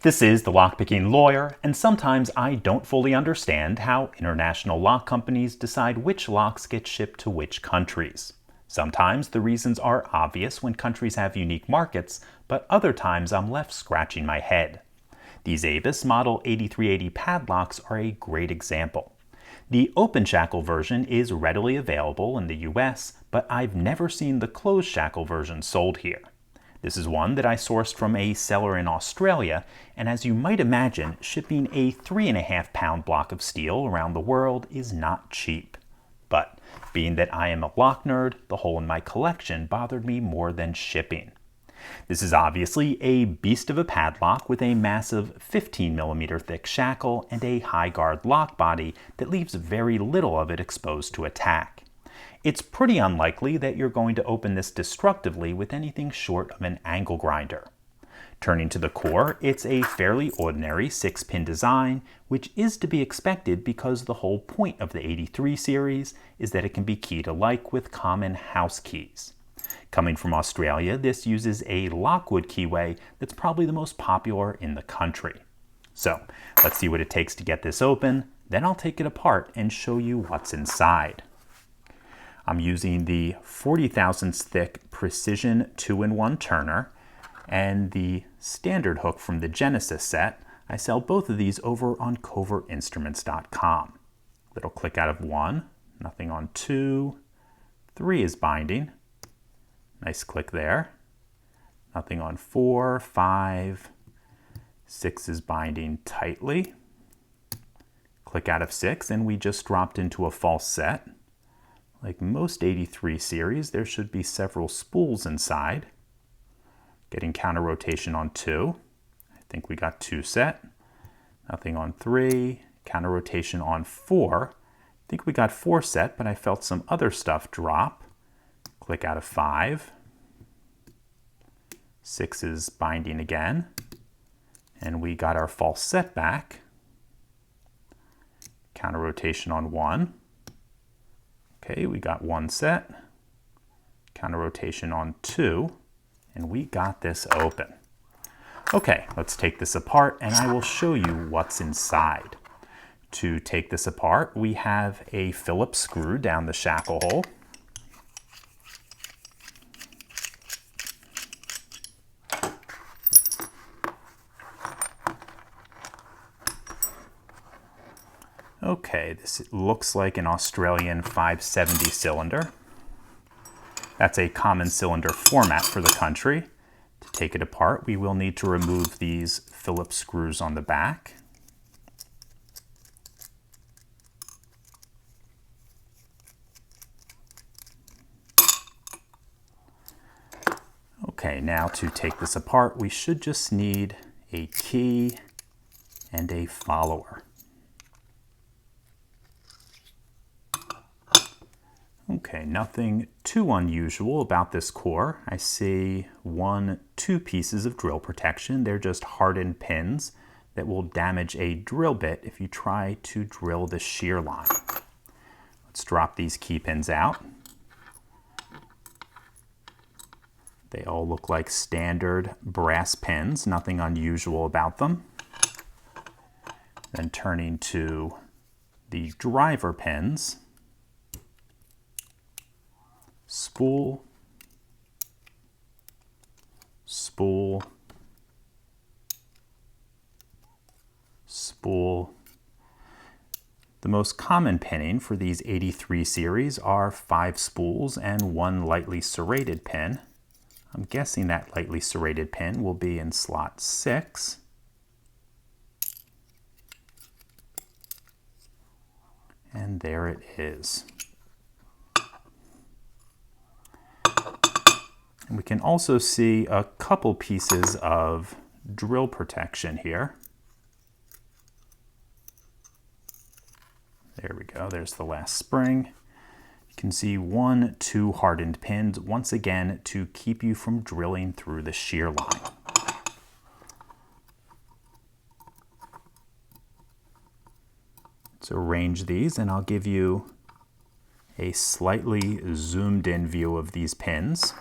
This is the Lockpicking Lawyer, and sometimes I don't fully understand how international lock companies decide which locks get shipped to which countries. Sometimes the reasons are obvious when countries have unique markets, but other times I'm left scratching my head. These ABUS Model 8380 padlocks are a great example. The open shackle version is readily available in the US, but I've never seen the closed shackle version sold here. This is one that I sourced from a seller in Australia, and as you might imagine, shipping a 3.5-pound block of steel around the world is not cheap. But being that I am a lock nerd, the hole in my collection bothered me more than shipping. This is obviously a beast of a padlock with a massive 15mm thick shackle and a high guard lock body that leaves very little of it exposed to attack. It's pretty unlikely that you're going to open this destructively with anything short of an angle grinder. Turning to the core, it's a fairly ordinary 6-pin design, which is to be expected because the whole point of the 83 series is that it can be key-to-like with common house keys. Coming from Australia, this uses a Lockwood keyway that's probably the most popular in the country. So, let's see what it takes to get this open, then I'll take it apart and show you what's inside. I'm using the 40 thousandths thick Precision 2-in-1 turner and the standard hook from the Genesis set. I sell both of these over on covertinstruments.com. Little click out of 1, nothing on 2, 3 is binding. Nice click there. Nothing on 4, 5, 6 is binding tightly. Click out of 6 and we just dropped into a false set. Like most 83 series, there should be several spools inside. Getting counter rotation on 2. I think we got 2 set. Nothing on 3. Counter rotation on 4. I think we got 4 set, but I felt some other stuff drop. Click out of 5. 6 is binding again. And we got our false set back. Counter rotation on 1. Okay, we got 1 set, counter rotation on 2, and we got this open. Okay, let's take this apart and I will show you what's inside. To take this apart, we have a Phillips screw down the shackle hole. Okay, this looks like an Australian 570 cylinder. That's a common cylinder format for the country. To take it apart, we will need to remove these Phillips screws on the back. Okay, now to take this apart, we should just need a key and a follower. Okay, nothing too unusual about this core. I see 2 pieces of drill protection. They're just hardened pins that will damage a drill bit if you try to drill the shear line. Let's drop these key pins out. They all look like standard brass pins, nothing unusual about them. Then turning to the driver pins. Spool, spool, spool. The most common pinning for these 83 series are 5 spools and 1 lightly serrated pin. I'm guessing that lightly serrated pin will be in slot 6. And there it is. And we can also see a couple pieces of drill protection here. There we go, there's the last spring. You can see 2 hardened pins, once again, to keep you from drilling through the shear line. Let's arrange these and I'll give you a slightly zoomed in view of these pins.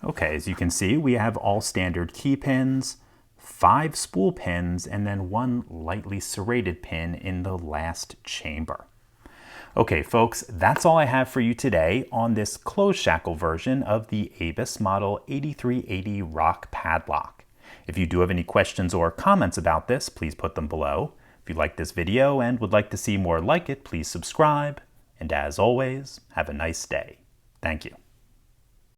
Okay, as you can see, we have all standard key pins, 5 spool pins, and then 1 lightly serrated pin in the last chamber. Okay, folks, that's all I have for you today on this closed shackle version of the ABUS Model 8380 Rock Padlock. If you do have any questions or comments about this, please put them below. If you like this video and would like to see more like it, please subscribe. And as always, have a nice day. Thank you.